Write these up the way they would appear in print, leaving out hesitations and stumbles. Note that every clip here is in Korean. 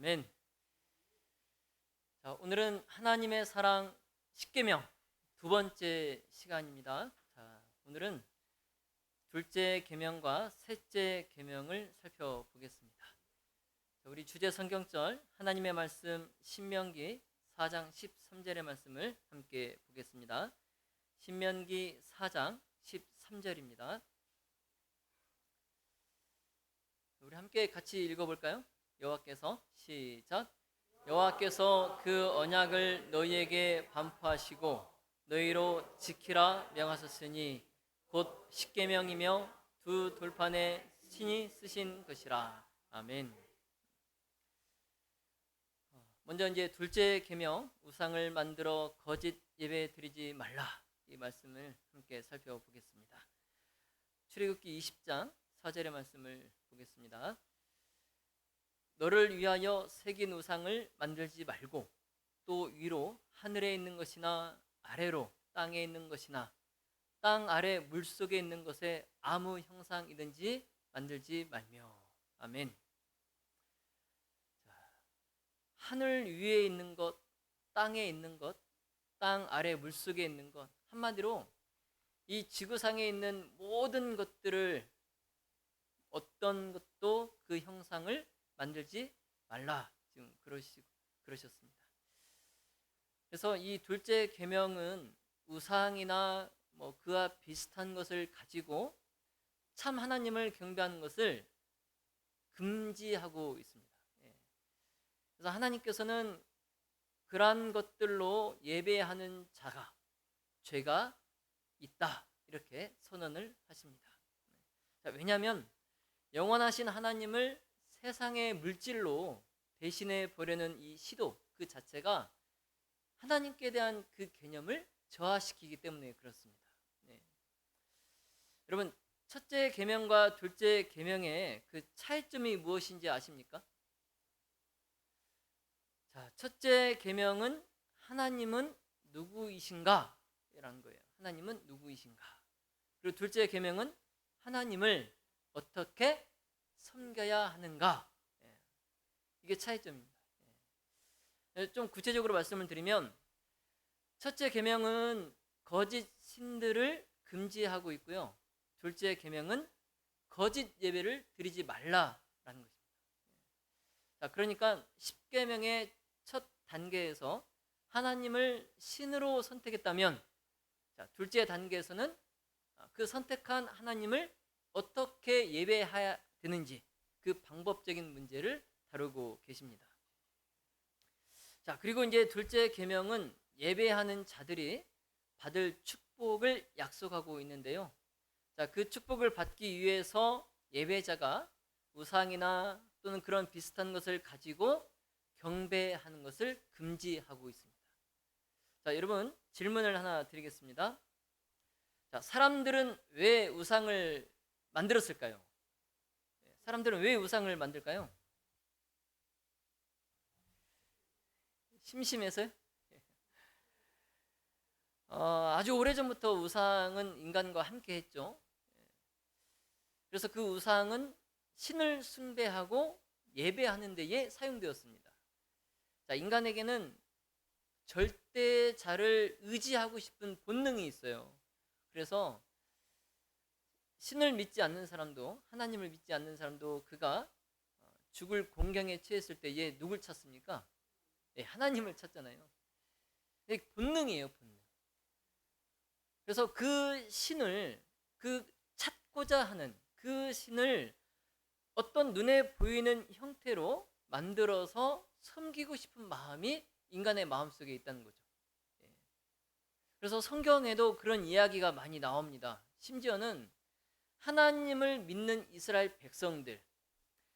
아멘. 자, 오늘은 하나님의 사랑 10계명 두 번째 시간입니다. 자, 오늘은 둘째 계명과 셋째 계명을 살펴보겠습니다. 자, 우리 주제 성경절 하나님의 말씀 신명기 4장 13절의 말씀을 함께 보겠습니다. 신명기 4장 13절입니다. 우리 함께 같이 읽어볼까요? 여호와께서 시작. 여호와께서 그 언약을 너희에게 반포하시고 너희로 지키라 명하셨으니 곧 십계명이며 두 돌판에 신이 쓰신 것이라. 아멘. 먼저 이제 둘째 계명, 우상을 만들어 거짓 예배 드리지 말라, 이 말씀을 함께 살펴보겠습니다. 출애굽기 20장 4절의 말씀을 보겠습니다. 너를 위하여 새긴 우상을 만들지 말고 또 위로 하늘에 있는 것이나 아래로 땅에 있는 것이나 땅 아래 물속에 있는 것에 아무 형상이든지 만들지 말며. 아멘. 자, 하늘 위에 있는 것, 땅에 있는 것, 땅 아래 물속에 있는 것, 한마디로 이 지구상에 있는 모든 것들을 어떤 것도 그 형상을 만들지 말라, 지금 그러셨습니다. 그래서 이 둘째 계명은 우상이나 그와 비슷한 것을 가지고 참 하나님을 경배하는 것을 금지하고 있습니다. 그래서 하나님께서는 그러한 것들로 예배하는 자가 죄가 있다, 이렇게 선언을 하십니다. 자, 왜냐하면 영원하신 하나님을 세상의 물질로 대신해 보려는 이 시도 그 자체가 하나님께 대한 그 개념을 저하시키기 때문에 그렇습니다. 여러분, 첫째 계명과 둘째 계명의 그 차이점이 무엇인지 아십니까? 자, 첫째 계명은 하나님은 누구이신가? 라는 거예요. 하나님은 누구이신가? 그리고 둘째 계명은 하나님을 어떻게 섬겨야 하는가? 이게 차이점입니다. 좀 구체적으로 말씀을 드리면, 첫째 계명은 거짓 신들을 금지하고 있고요, 둘째 계명은 거짓 예배를 드리지 말라라는 것입니다. 자, 그러니까 10계명의 첫 단계에서 하나님을 신으로 선택했다면, 자, 둘째 단계에서는 그 선택한 하나님을 어떻게 예배해야 되는지 그 방법적인 문제를 다루고 계십니다. 자, 그리고 이제 둘째 계명은 예배하는 자들이 받을 축복을 약속하고 있는데요. 자, 그 축복을 받기 위해서 예배자가 우상이나 또는 그런 비슷한 것을 가지고 경배하는 것을 금지하고 있습니다. 자, 여러분, 질문을 하나 드리겠습니다. 자, 사람들은 왜 우상을 만들었을까요? 사람들은 왜 우상을 만들까요? 심심해서요? 아주 오래전부터 우상은 인간과 함께 했죠. 그래서 그 우상은 신을 숭배하고 예배하는 데에 사용되었습니다. 자, 인간에게는 절대자를 의지하고 싶은 본능이 있어요. 그래서 신을 믿지 않는 사람도, 하나님을 믿지 않는 사람도 그가 죽을 공경에 처했을 때에 누굴 찾습니까? 하나님을 찾잖아요. 본능이에요, 본능. 그래서 그 신을, 그 찾고자 하는 그 신을 어떤 눈에 보이는 형태로 만들어서 섬기고 싶은 마음이 인간의 마음속에 있다는 거죠. 그래서 성경에도 그런 이야기가 많이 나옵니다. 심지어는 하나님을 믿는 이스라엘 백성들,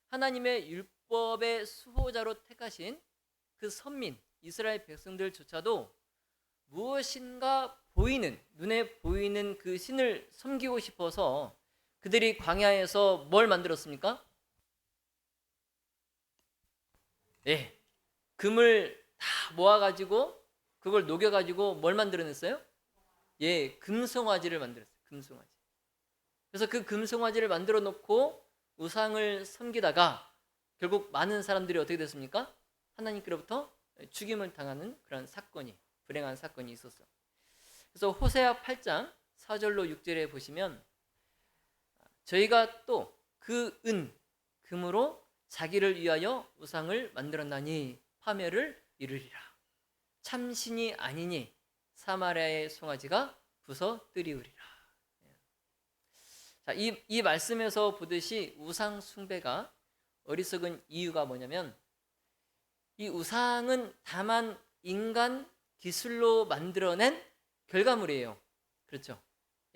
하나님의 율법의 수호자로 택하신 그 선민 이스라엘 백성들조차도 무엇인가 보이는, 눈에 보이는 그 신을 섬기고 싶어서 그들이 광야에서 뭘 만들었습니까? 금을 다 모아가지고 그걸 녹여가지고 뭘 만들어냈어요? 금송아지를 만들었어요. 금송아지. 그래서 그 금송아지를 만들어 놓고 우상을 섬기다가 결국 많은 사람들이 어떻게 됐습니까? 하나님께로부터 죽임을 당하는 그런 사건이, 불행한 사건이 있었어. 그래서 호세아 8장 4절로 6절에 보시면 저희가 또 그 금으로 자기를 위하여 우상을 만들었나니 파멸을 이루리라. 참신이 아니니 사마리아의 송아지가 부서뜨리우리라. 자, 이 말씀에서 보듯이 우상 숭배가 어리석은 이유가 뭐냐면 이 우상은 다만 인간 기술로 만들어낸 결과물이에요. 그렇죠?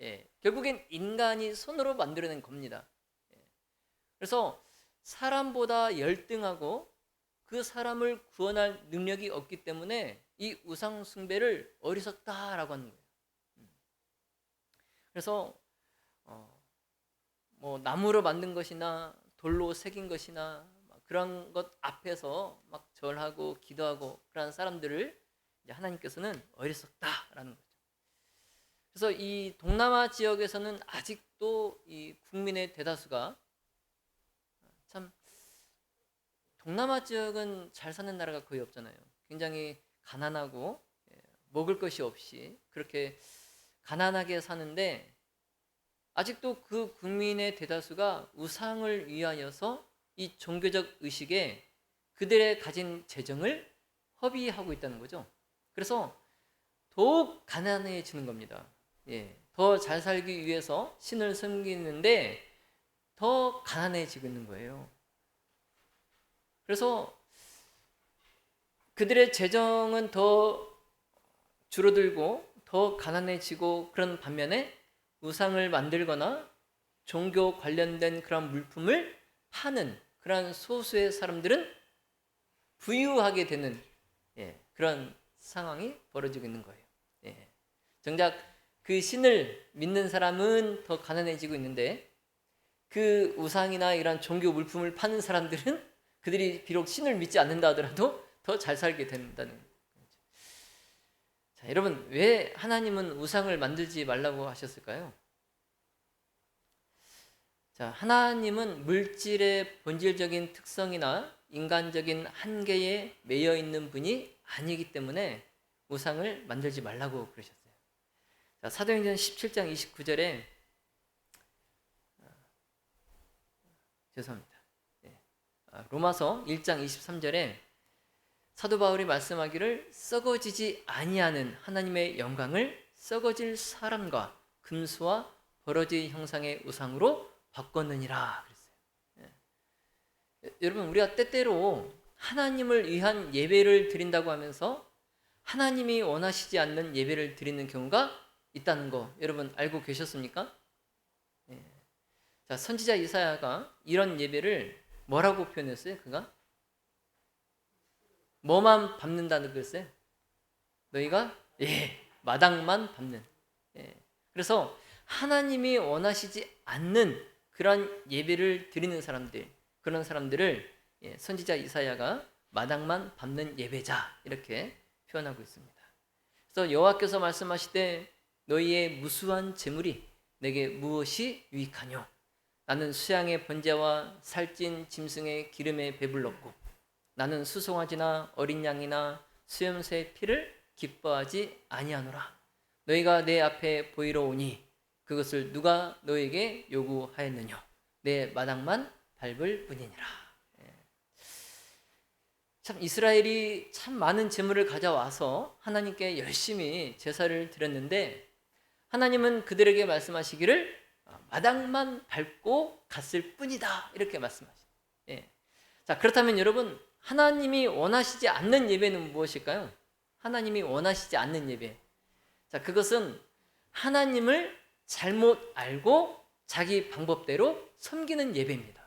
예, 결국엔 인간이 손으로 만들어낸 겁니다. 예, 그래서 사람보다 열등하고 그 사람을 구원할 능력이 없기 때문에 이 우상 숭배를 어리석다라고 하는 거예요. 그래서 뭐 나무로 만든 것이나 돌로 새긴 것이나 그런 것 앞에서 막 절하고 기도하고 그런 사람들을 이제 하나님께서는 어리석다라는 거죠. 그래서 이 동남아 지역에서는 아직도 이 국민의 대다수가 참 동남아 지역은 잘 사는 나라가 거의 없잖아요. 굉장히 가난하고 먹을 것이 없이 그렇게 가난하게 사는데 아직도 그 국민의 대다수가 우상을 위하여서 이 종교적 의식에 그들의 가진 재정을 허비하고 있다는 거죠. 그래서 더욱 가난해지는 겁니다. 예, 더 잘 살기 위해서 신을 섬기는데 더 가난해지고 있는 거예요. 그래서 그들의 재정은 더 줄어들고 더 가난해지고 그런 반면에 우상을 만들거나 종교 관련된 그런 물품을 파는 그런 소수의 사람들은 부유하게 되는 그런 상황이 벌어지고 있는 거예요. 정작 그 신을 믿는 사람은 더 가난해지고 있는데 그 우상이나 이런 종교 물품을 파는 사람들은 그들이 비록 신을 믿지 않는다 하더라도 더 잘 살게 된다는 거죠. 자, 여러분, 왜 하나님은 우상을 만들지 말라고 하셨을까요? 자, 하나님은 물질의 본질적인 특성이나 인간적인 한계에 매여 있는 분이 아니기 때문에 우상을 만들지 말라고 그러셨어요. 자, 사도행전 17장 29절에 죄송합니다. 로마서 1장 23절에 사도 바울이 말씀하기를 썩어지지 아니하는 하나님의 영광을 썩어질 사람과 금수와 버러지 형상의 우상으로 바꿨느니라 그랬어요. 여러분, 우리가 때때로 하나님을 위한 예배를 드린다고 하면서 하나님이 원하시지 않는 예배를 드리는 경우가 있다는 거 여러분 알고 계셨습니까? 자, 선지자 이사야가 이런 예배를 뭐라고 표현했어요? 그가 뭐만 밟는다는 글쎄? 너희가 마당만 밟는. 그래서 하나님이 원하시지 않는 그런 예배를 드리는 사람들, 그런 사람들을 선지자 이사야가 마당만 밟는 예배자 이렇게 표현하고 있습니다. 그래서 여호와께서 말씀하시되 너희의 무수한 재물이 내게 무엇이 유익하뇨? 나는 수양의 번제와 살찐 짐승의 기름에 배불렀고 나는 수송아지나 어린 양이나 수염새의 피를 기뻐하지 아니하노라. 너희가 내 앞에 보이러 오니 그것을 누가 너에게 요구하였느냐? 내 마당만 밟을 뿐이니라. 참 이스라엘이 참 많은 재물을 가져와서 하나님께 열심히 제사를 드렸는데 하나님은 그들에게 말씀하시기를 마당만 밟고 갔을 뿐이다 이렇게 말씀하시죠. 자, 그렇다면 여러분, 하나님이 원하시지 않는 예배는 무엇일까요? 하나님이 원하시지 않는 예배. 자, 그것은 하나님을 잘못 알고 자기 방법대로 섬기는 예배입니다.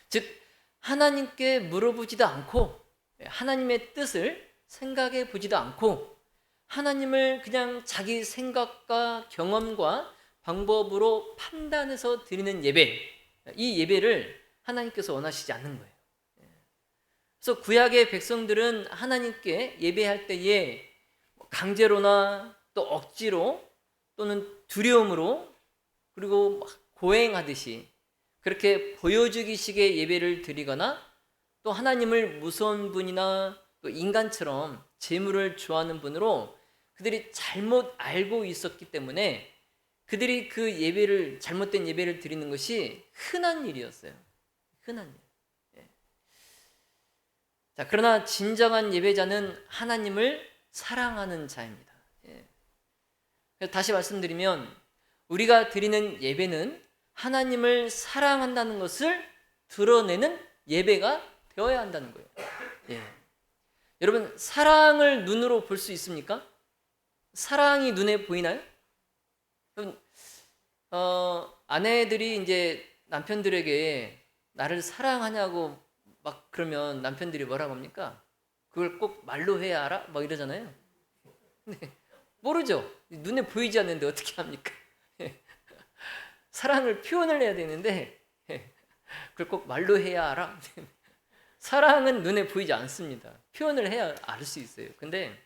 즉 하나님께 물어보지도 않고 하나님의 뜻을 생각해 보지도 않고 하나님을 그냥 자기 생각과 경험과 방법으로 판단해서 드리는 예배, 이 예배를 하나님께서 원하시지 않는 거예요. 그래서 구약의 백성들은 하나님께 예배할 때에 강제로나 또 억지로 또는 두려움으로 그리고 고행하듯이 그렇게 보여주기식의 예배를 드리거나 또 하나님을 무서운 분이나 또 인간처럼 재물을 좋아하는 분으로 그들이 잘못 알고 있었기 때문에 그들이 그 예배를 잘못된 예배를 드리는 것이 흔한 일이었어요. 흔한 일. 예. 자, 그러나 진정한 예배자는 하나님을 사랑하는 자입니다. 예. 다시 말씀드리면 우리가 드리는 예배는 하나님을 사랑한다는 것을 드러내는 예배가 되어야 한다는 거예요. 예. 여러분, 사랑을 눈으로 볼 수 있습니까? 사랑이 눈에 보이나요? 여러분, 아내들이 이제 남편들에게 나를 사랑하냐고 막 그러면 남편들이 뭐라고 합니까? 그걸 꼭 말로 해야 알아? 막 이러잖아요. 네, 모르죠. 눈에 보이지 않는데 어떻게 합니까? 사랑을 표현을 해야 되는데 그걸 꼭 말로 해야 알아? 사랑은 눈에 보이지 않습니다. 표현을 해야 알 수 있어요. 근데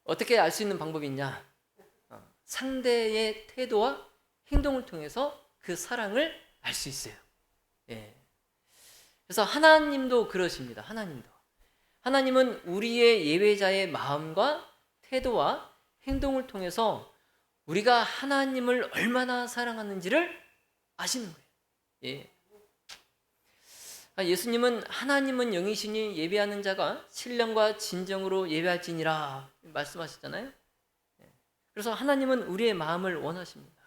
어떻게 알 수 있는 방법이 있냐? 상대의 태도와 행동을 통해서 그 사랑을 알 수 있어요. 예. 그래서 하나님도 그러십니다. 하나님은 우리의 예배자의 마음과 태도와 행동을 통해서 우리가 하나님을 얼마나 사랑하는지를 아시는 거예요. 예. 예수님은 하나님은 영이시니 예배하는 자가 신령과 진정으로 예배할지니라 말씀하셨잖아요. 그래서 하나님은 우리의 마음을 원하십니다.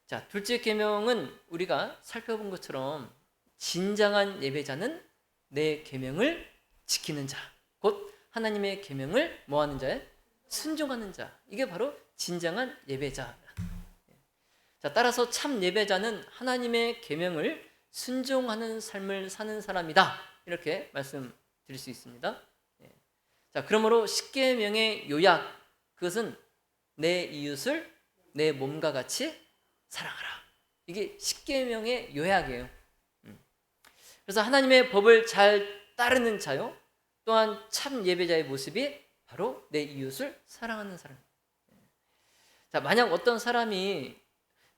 자, 둘째 계명은 우리가 살펴본 것처럼 진정한 예배자는 내 계명을 지키는 자, 곧 하나님의 계명을 뭐하는 자에 순종하는 자. 이게 바로 진정한 예배자. 자, 따라서 참 예배자는 하나님의 계명을 순종하는 삶을 사는 사람이다. 이렇게 말씀드릴 수 있습니다. 자, 그러므로 십계명의 요약, 그것은 내 이웃을 내 몸과 같이 사랑하라. 이게 십계명의 요약이에요. 그래서 하나님의 법을 잘 따르는 자요, 또한 참 예배자의 모습이 바로 내 이웃을 사랑하는 사람. 자, 만약 어떤 사람이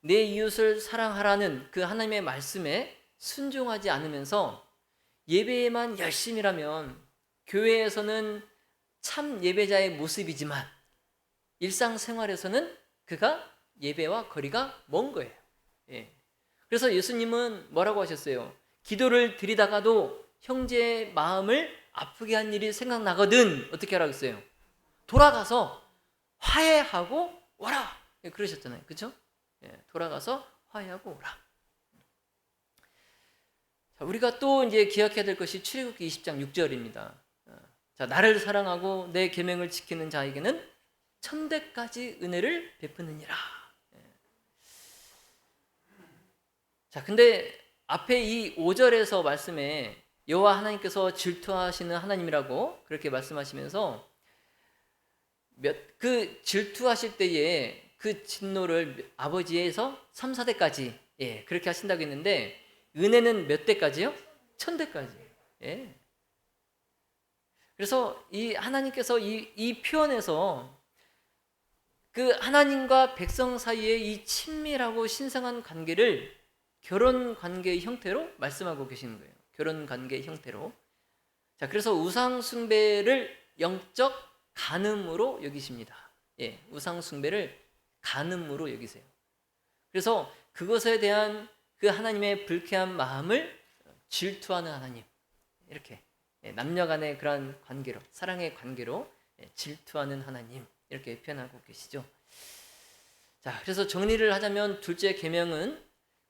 내 이웃을 사랑하라는 그 하나님의 말씀에 순종하지 않으면서 예배에만 열심이라면 교회에서는 참 예배자의 모습이지만 일상생활에서는 그가 예배와 거리가 먼 거예요. 예. 그래서 예수님은 뭐라고 하셨어요? 기도를 드리다가도 형제의 마음을 아프게 한 일이 생각나거든 어떻게 하라고 했어요? 돌아가서 화해하고 오라. 예, 그러셨잖아요. 그렇죠? 예, 돌아가서 화해하고 오라. 자, 우리가 또 이제 기억해야 될 것이 출애굽기 20장 6절입니다. 자, 나를 사랑하고 내 계명을 지키는 자에게는 천대까지 은혜를 베푸느니라. 자, 근데 앞에 이 5절에서 말씀에 여호와 하나님께서 질투하시는 하나님이라고 그렇게 말씀하시면서 그 질투하실 때에 그 진노를 아버지에서 3, 4대까지 예, 그렇게 하신다고 했는데 은혜는 몇 대까지요? 1000대까지. 예. 그래서 이 하나님께서 이 표현에서 그 하나님과 백성 사이의 이 친밀하고 신성한 관계를 결혼 관계의 형태로 말씀하고 계시는 거예요. 결혼 관계의 형태로. 자, 그래서 우상 숭배를 영적 간음으로 여기십니다. 예, 우상 숭배를 간음으로 여기세요. 그래서 그것에 대한 그 하나님의 불쾌한 마음을 질투하는 하나님, 이렇게 남녀 간의 그런 관계로, 사랑의 관계로 질투하는 하나님, 이렇게 표현하고 계시죠. 자, 그래서 정리를 하자면 둘째 계명은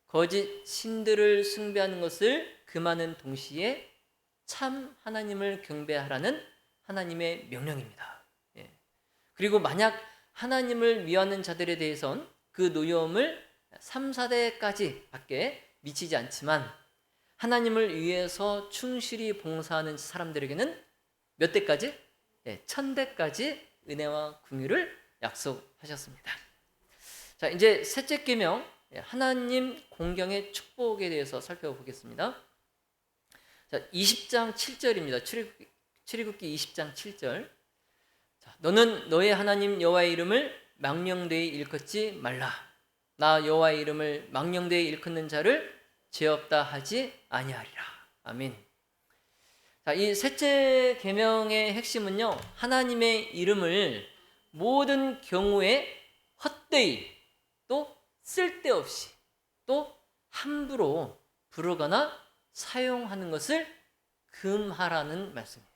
거짓 신들을 숭배하는 것을 금하는 동시에 참 하나님을 경배하라는 하나님의 명령입니다. 예. 그리고 만약 하나님을 미워하는 자들에 대해선 그 노여움을 3, 4대까지 밖에 미치지 않지만 하나님을 위해서 충실히 봉사하는 사람들에게는 몇 대까지? 네, 1000대까지 은혜와 긍휼을 약속하셨습니다. 자, 이제 셋째 계명 하나님 공경의 축복에 대해서 살펴보겠습니다. 자, 20장 7절입니다. 출애굽기 20장 7절. 자, 너는 너의 하나님 여호와의 이름을 망령되이 일컫지 말라. 나 여호와의 이름을 망령되이 일컫는 자를 죄 없다 하지 아니하리라. 아멘. 자, 이 셋째 계명의 핵심은요, 하나님의 이름을 모든 경우에 헛되이 또 쓸데없이 또 함부로 부르거나 사용하는 것을 금하라는 말씀이에요.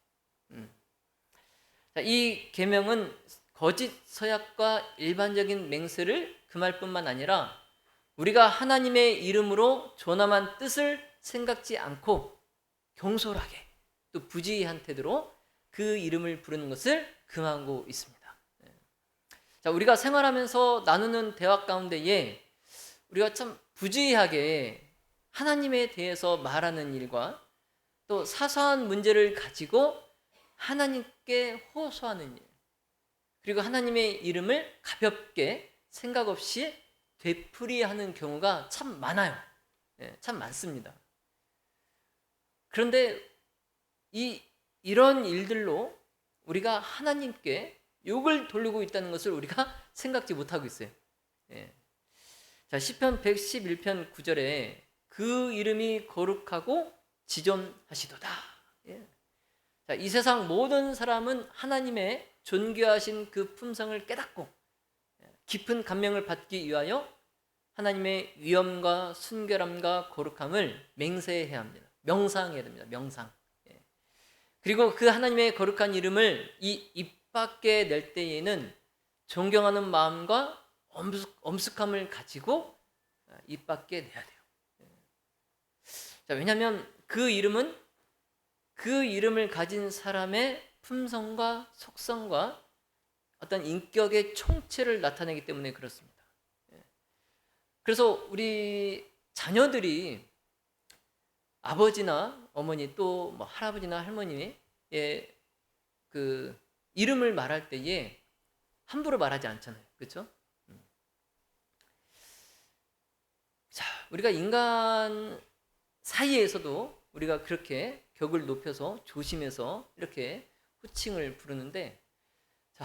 자, 이 계명은 거짓 서약과 일반적인 맹세를 금할 뿐만 아니라 우리가 하나님의 이름으로 조남한 뜻을 생각지 않고 경솔하게 또 부지한 태도로 그 이름을 부르는 것을 금하고 있습니다. 자, 우리가 생활하면서 나누는 대화 가운데에 우리가 참 부지하게 하나님에 대해서 말하는 일과 또 사소한 문제를 가지고 하나님께 호소하는 일, 그리고 하나님의 이름을 가볍게 생각 없이 되풀이하는 경우가 참 많아요. 참 많습니다. 그런데 이런 일들로 우리가 하나님께 욕을 돌리고 있다는 것을 우리가 생각지 못하고 있어요. 자, 시편 111편 9절에 그 이름이 거룩하고 지존하시도다. 자, 이 세상 모든 사람은 하나님의 존귀하신 그 품성을 깨닫고 깊은 감명을 받기 위하여 하나님의 위엄과 순결함과 거룩함을 맹세해야 합니다. 명상해야 됩니다. 명상. 그리고 그 하나님의 거룩한 이름을 이 입 밖에 낼 때에는 존경하는 마음과 엄숙함을 가지고 입 밖에 내야 돼요. 자, 왜냐하면 그 이름은 그 이름을 가진 사람의 품성과 속성과 어떤 인격의 총체를 나타내기 때문에 그렇습니다. 그래서 우리 자녀들이 아버지나 어머니 또 뭐 할아버지나 할머니의 그 이름을 말할 때에 함부로 말하지 않잖아요. 그렇죠? 자, 우리가 인간 사이에서도 우리가 그렇게 격을 높여서 조심해서 이렇게 호칭을 부르는데, 자,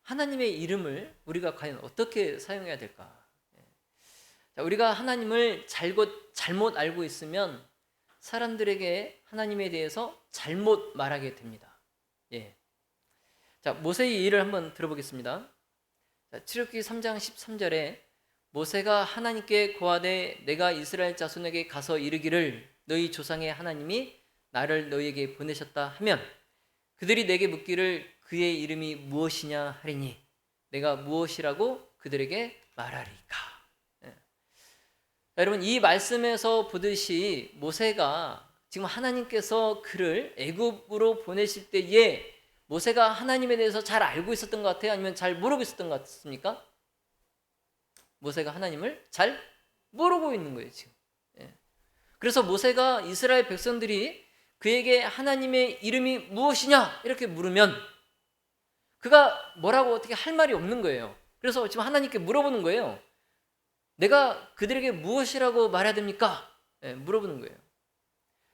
하나님의 이름을 우리가 과연 어떻게 사용해야 될까? 자, 우리가 하나님을 잘못 알고 있으면 사람들에게 하나님에 대해서 잘못 말하게 됩니다. 자, 모세의 일을 한번 들어보겠습니다. 자, 출애굽기 3장 13절에 모세가 하나님께 고하되 내가 이스라엘 자손에게 가서 이르기를 너희 조상의 하나님이 나를 너희에게 보내셨다 하면 그들이 내게 묻기를 그의 이름이 무엇이냐 하리니 내가 무엇이라고 그들에게 말하리까. 자, 여러분, 이 말씀에서 보듯이 모세가 지금 하나님께서 그를 애굽으로 보내실 때에 모세가 하나님에 대해서 잘 알고 있었던 것 같아요? 아니면 잘 모르고 있었던 것 같습니까? 모세가 하나님을 잘 모르고 있는 거예요, 지금. 그래서 모세가 이스라엘 백성들이 그에게 하나님의 이름이 무엇이냐 이렇게 물으면 그가 뭐라고 어떻게 할 말이 없는 거예요. 그래서 지금 하나님께 물어보는 거예요. 내가 그들에게 무엇이라고 말해야 됩니까? 물어보는 거예요.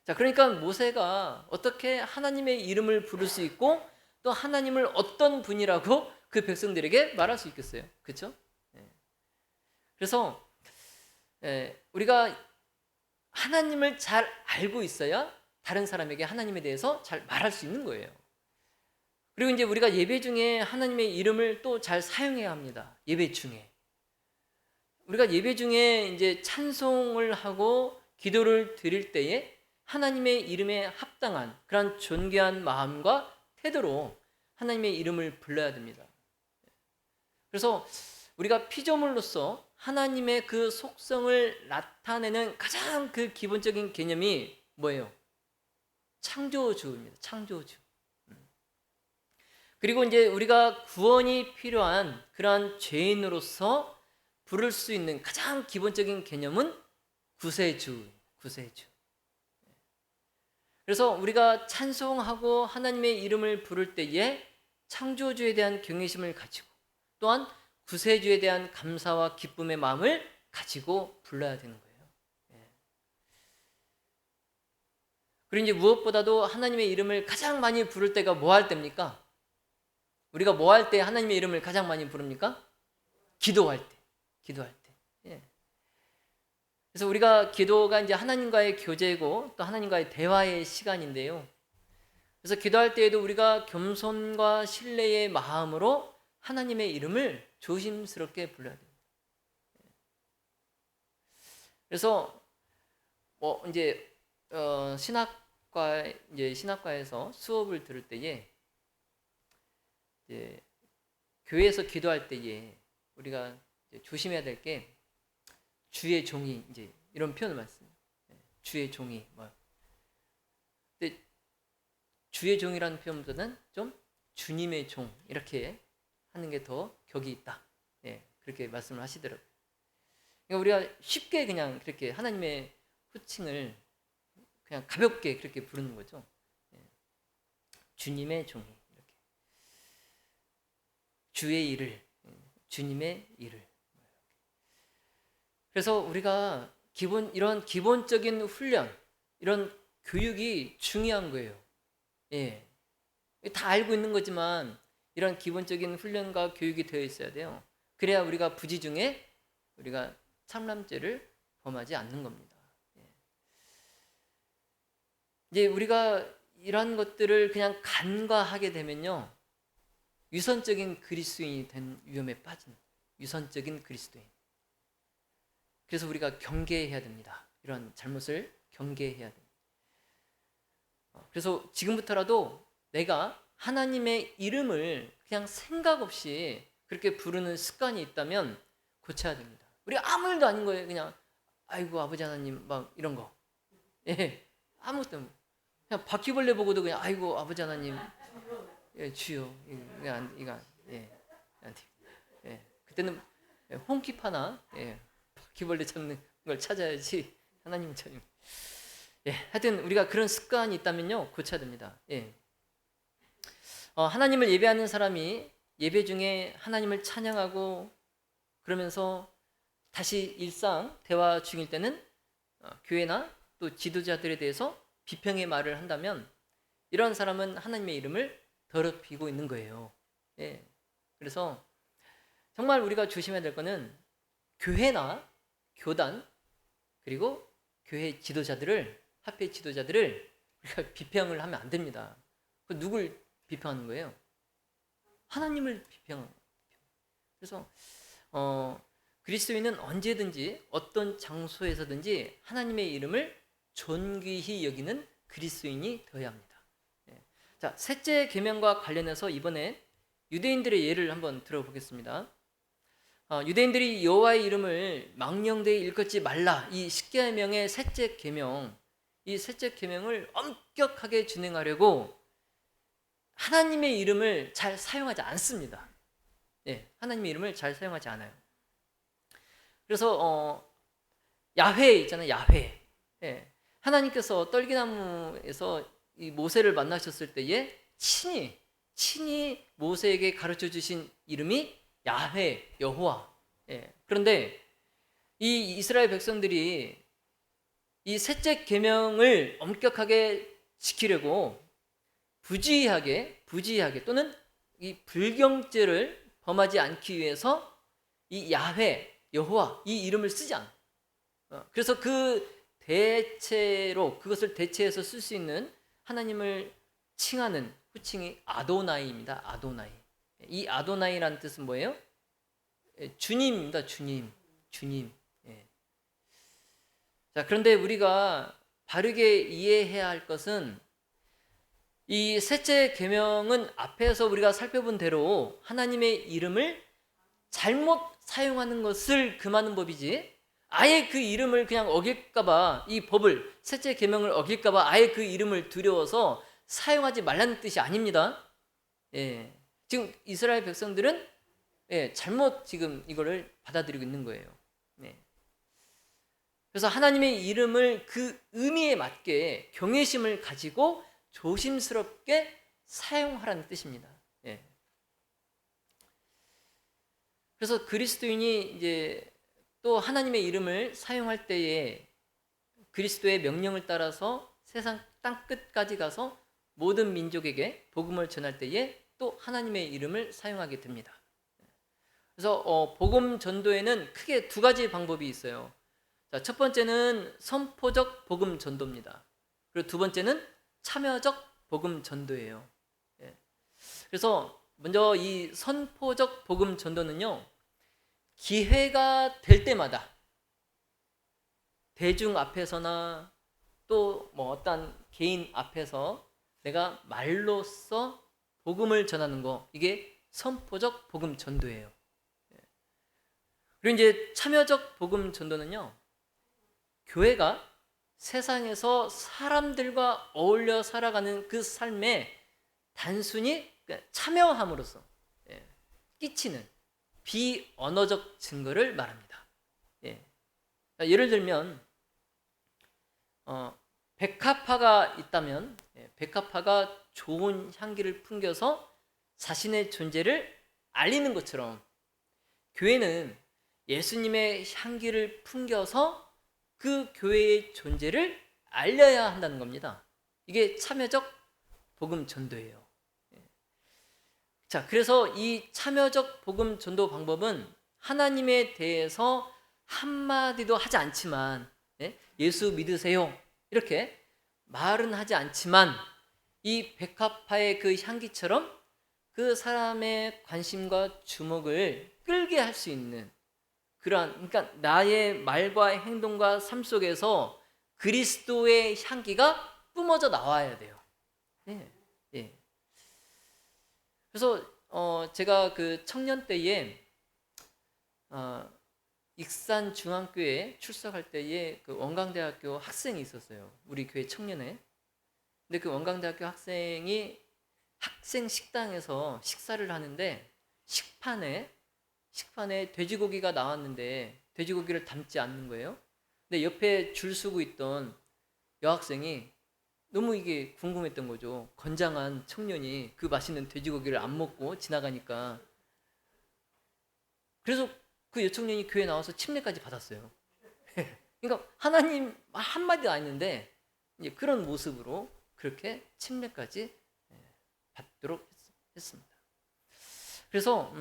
자, 그러니까 모세가 어떻게 하나님의 이름을 부를 수 있고 또 하나님을 어떤 분이라고 그 백성들에게 말할 수 있겠어요? 그렇죠? 그래서 우리가 하나님을 잘 알고 있어야 다른 사람에게 하나님에 대해서 잘 말할 수 있는 거예요. 그리고 이제 우리가 예배 중에 하나님의 이름을 또 잘 사용해야 합니다. 예배 중에 우리가 예배 중에 이제 찬송을 하고 기도를 드릴 때에 하나님의 이름에 합당한 그런 존귀한 마음과 태도로 하나님의 이름을 불러야 됩니다. 그래서 우리가 피조물로서 하나님의 그 속성을 나타내는 가장 그 기본적인 개념이 뭐예요? 창조주입니다. 창조주. 그리고 이제 우리가 구원이 필요한 그러한 죄인으로서 부를 수 있는 가장 기본적인 개념은 구세주. 그래서 우리가 찬송하고 하나님의 이름을 부를 때에 창조주에 대한 경외심을 가지고 또한 구세주에 대한 감사와 기쁨의 마음을 가지고 불러야 되는 거예요. 그리고 이제 무엇보다도 하나님의 이름을 가장 많이 부를 때가 뭐 할 때입니까? 우리가 뭐 할 때 하나님의 이름을 가장 많이 부릅니까? 기도할 때. 그래서 우리가 기도가 이제 하나님과의 교제고 또 하나님과의 대화의 시간인데요. 그래서 기도할 때에도 우리가 겸손과 신뢰의 마음으로 하나님의 이름을 조심스럽게 불러야 돼요. 그래서 이제 신학과에서 수업을 들을 때에 이제 교회에서 기도할 때에 우리가 이제 조심해야 될 게 주의 종이 이제 이런 표현을 많이 씁니다. 주의 종이 근데 주의 종이라는 표현보다는 좀 주님의 종 이렇게 하는 게 더 격이 있다. 그렇게 말씀을 하시더라고요. 그러니까 우리가 쉽게 그냥 그렇게 하나님의 호칭을 그냥 가볍게 그렇게 부르는 거죠. 주님의 종이 이렇게 주의 일을 주님의 일을. 그래서 우리가 이런 기본적인 훈련, 이런 교육이 중요한 거예요. 다 알고 있는 거지만 이런 기본적인 훈련과 교육이 되어 있어야 돼요. 그래야 우리가 부지 중에 우리가 참람죄를 범하지 않는 겁니다. 이제 우리가 이런 것들을 그냥 간과하게 되면요, 유선적인 그리스도인이 된 위험에 빠진 유선적인 그리스도인. 그래서 우리가 경계해야 됩니다. 이런 잘못을 경계해야 됩니다. 그래서 지금부터라도 내가 하나님의 이름을 그냥 생각 없이 그렇게 부르는 습관이 있다면 고쳐야 됩니다. 우리 아무 일도 아닌 거예요. 그냥 아이고 아버지 하나님 막 이런 거. 아무것도 없는. 그냥 바퀴벌레 보고도 그냥 아이고 아버지 하나님 주여 이거 그때는 홍키파나 바퀴벌레 잡는 걸 찾아야지 하나님은 찾는. 하여튼 우리가 그런 습관이 있다면요 고쳐야 됩니다. 하나님을 예배하는 사람이 예배 중에 하나님을 찬양하고 그러면서 다시 일상 대화 중일 때는 교회나 또 지도자들에 대해서 비평의 말을 한다면 이런 사람은 하나님의 이름을 더럽히고 있는 거예요. 그래서 정말 우리가 조심해야 될 거는 교회나 교단 그리고 교회 지도자들을 합회 지도자들을 우리가 비평을 하면 안 됩니다. 누굴 비평하는 거예요? 하나님을 비평하는 거예요. 그래서 그리스도인은 언제든지 어떤 장소에서든지 하나님의 이름을 존귀히 여기는 그리스도인이 되어야 합니다. 자, 셋째 계명과 관련해서 이번에 유대인들의 예를 한번 들어보겠습니다. 유대인들이 여호와의 이름을 망령되이 일컫지 말라, 이 십계명의 셋째 계명, 이 셋째 계명을 엄격하게 준행하려고 하나님의 이름을 잘 사용하지 않습니다. 하나님의 이름을 잘 사용하지 않아요. 그래서 야훼 있잖아요. 야훼. 하나님께서 떨기나무에서 이 모세를 만나셨을 때에 친히 모세에게 가르쳐 주신 이름이 야훼, 여호와. 그런데 이 이스라엘 백성들이 이 셋째 계명을 엄격하게 지키려고 부지하게 또는 이 불경죄를 범하지 않기 위해서 이 야훼, 여호와 이 이름을 쓰지 않아. 그래서 그것을 대체해서 쓸 수 있는 하나님을 칭하는 후칭이 아도나이입니다. 아도나이. 이 아도나이라는 뜻은 뭐예요? 주님입니다. 주님. 자, 그런데 우리가 바르게 이해해야 할 것은 이 셋째 계명은 앞에서 우리가 살펴본 대로 하나님의 이름을 잘못 사용하는 것을 금하는 법이지, 아예 그 이름을 그냥 어길까봐, 이 법을 셋째 계명을 어길까봐 아예 그 이름을 두려워서 사용하지 말라는 뜻이 아닙니다. 지금 이스라엘 백성들은 잘못 지금 이거를 받아들이고 있는 거예요. 그래서 하나님의 이름을 그 의미에 맞게 경외심을 가지고 조심스럽게 사용하라는 뜻입니다. 그래서 그리스도인이 이제 또 하나님의 이름을 사용할 때에 그리스도의 명령을 따라서 세상 땅 끝까지 가서 모든 민족에게 복음을 전할 때에 또 하나님의 이름을 사용하게 됩니다. 그래서 복음 전도에는 크게 두 가지 방법이 있어요. 자, 첫 번째는 선포적 복음 전도입니다. 그리고 두 번째는 참여적 복음 전도예요. 예. 그래서 먼저 이 선포적 복음 전도는요, 기회가 될 때마다 대중 앞에서나 또 뭐 어떤 개인 앞에서 내가 말로써 복음을 전하는 거, 이게 선포적 복음 전도예요. 그리고 이제 참여적 복음 전도는요, 교회가 세상에서 사람들과 어울려 살아가는 그 삶에 단순히 참여함으로써 끼치는 비언어적 증거를 말합니다. 예를 들면 백합화가 있다면 백합화가 좋은 향기를 풍겨서 자신의 존재를 알리는 것처럼 교회는 예수님의 향기를 풍겨서 그 교회의 존재를 알려야 한다는 겁니다. 이게 참여적 복음 전도예요. 자, 그래서 이 참여적 복음 전도 방법은 하나님에 대해서 한마디도 하지 않지만, 예수 믿으세요 이렇게 말은 하지 않지만, 이 백합화의 그 향기처럼 그 사람의 관심과 주목을 끌게 할 수 있는 그러니까 나의 말과 행동과 삶 속에서 그리스도의 향기가 뿜어져 나와야 돼요. 그래서 제가 그 청년 때에 익산 중앙교회 출석할 때에 그 원광대학교 학생이 있었어요. 우리 교회 청년회. 근데 그 원광대학교 학생이 학생 식당에서 식사를 하는데 식판에 돼지고기가 나왔는데 돼지고기를 담지 않는 거예요. 근데 옆에 줄 서고 있던 여학생이 너무 이게 궁금했던 거죠. 건장한 청년이 그 맛있는 돼지고기를 안 먹고 지나가니까. 그래서 그 여청년이 교회에 나와서 침례까지 받았어요. 그러니까 하나님 한마디도 안 했는데 이제 그런 모습으로 그렇게 침례까지 받도록 했습니다. 그래서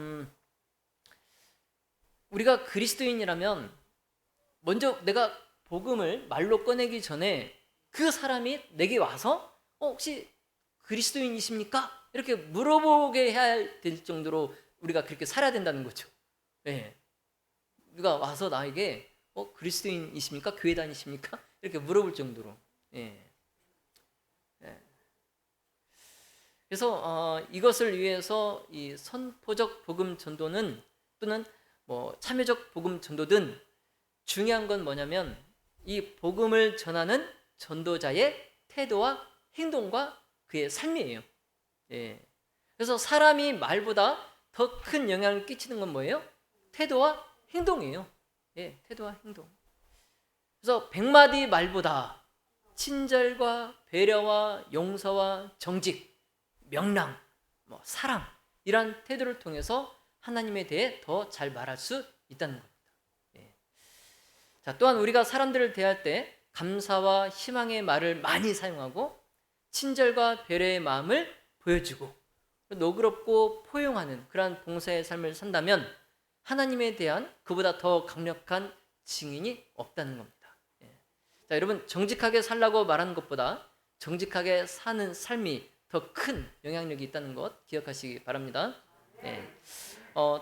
우리가 그리스도인이라면 먼저 내가 복음을 말로 꺼내기 전에 그 사람이 내게 와서 혹시 그리스도인이십니까? 이렇게 물어보게 해야 될 정도로 우리가 그렇게 살아야 된다는 거죠. 누가 와서 나에게 그리스도인이십니까? 교회 다니십니까? 이렇게 물어볼 정도로. 그래서 이것을 위해서 이 선포적 복음 전도는 또는 뭐 참여적 복음 전도든 중요한 건 뭐냐면 이 복음을 전하는 전도자의 태도와 행동과 그의 삶이에요. 그래서 사람이 말보다 더 큰 영향을 끼치는 건 뭐예요? 태도와 행동이에요. 태도와 행동. 그래서 100마디 말보다 친절과 배려와 용서와 정직, 명랑, 사랑, 이러한 태도를 통해서 하나님에 대해 더 잘 말할 수 있다는 겁니다. 자, 또한 우리가 사람들을 대할 때 감사와 희망의 말을 많이 사용하고 친절과 배려의 마음을 보여주고 너그럽고 포용하는 그러한 봉사의 삶을 산다면 하나님에 대한 그보다 더 강력한 증인이 없다는 겁니다. 자, 여러분, 정직하게 살라고 말하는 것보다 정직하게 사는 삶이 더 큰 영향력이 있다는 것 기억하시기 바랍니다.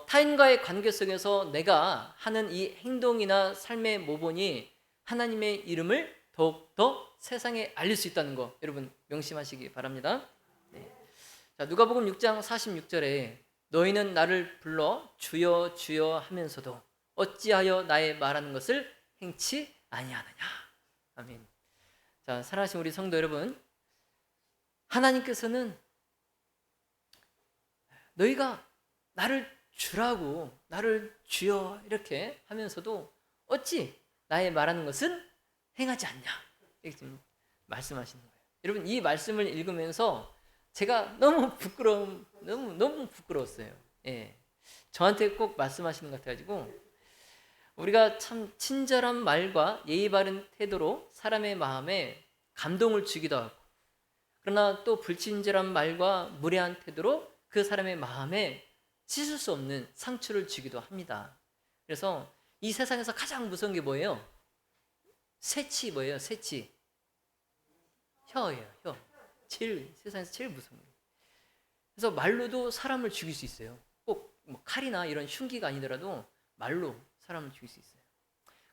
타인과의 관계 속에서 내가 하는 이 행동이나 삶의 모본이 하나님의 이름을 더욱더 세상에 알릴 수 있다는 거 여러분 명심하시기 바랍니다. 자, 누가복음 6장 46절에 너희는 나를 불러 주여 주여 하면서도 어찌하여 나의 말하는 것을 행치 아니하느냐. 아멘. 자, 사랑하신 우리 성도 여러분, 하나님께서는 너희가 나를 주라고 나를 주여 이렇게 하면서도 어찌 나의 말하는 것은 행하지 않냐, 이렇게 지금 말씀하시는 거예요. 여러분, 이 말씀을 읽으면서 제가 너무 부끄러웠어요. 저한테 꼭 말씀하시는 것 같아가지고 우리가 참 친절한 말과 예의 바른 태도로 사람의 마음에 감동을 주기도 하고, 그러나 또 불친절한 말과 무례한 태도로 그 사람의 마음에 씻을 수 없는 상처를 주기도 합니다. 그래서 이 세상에서 가장 무서운 게 뭐예요? 새치 뭐예요? 새치. 혀예요, 혀. 세상에서 제일 무서운 거예요. 그래서 말로도 사람을 죽일 수 있어요. 꼭 뭐 칼이나 이런 흉기가 아니더라도 말로 사람을 죽일 수 있어요.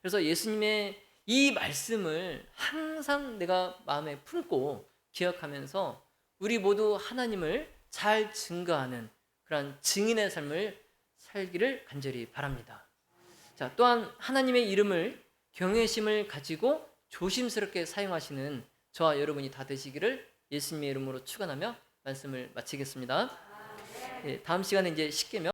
그래서 예수님의 이 말씀을 항상 내가 마음에 품고 기억하면서 우리 모두 하나님을 잘 증거하는 그런 증인의 삶을 살기를 간절히 바랍니다. 자, 또한 하나님의 이름을 경외심을 가지고 조심스럽게 사용하시는 저와 여러분이 다 되시기를 예수님의 이름으로 축원하며 말씀을 마치겠습니다. 다음 시간에 이제 십계명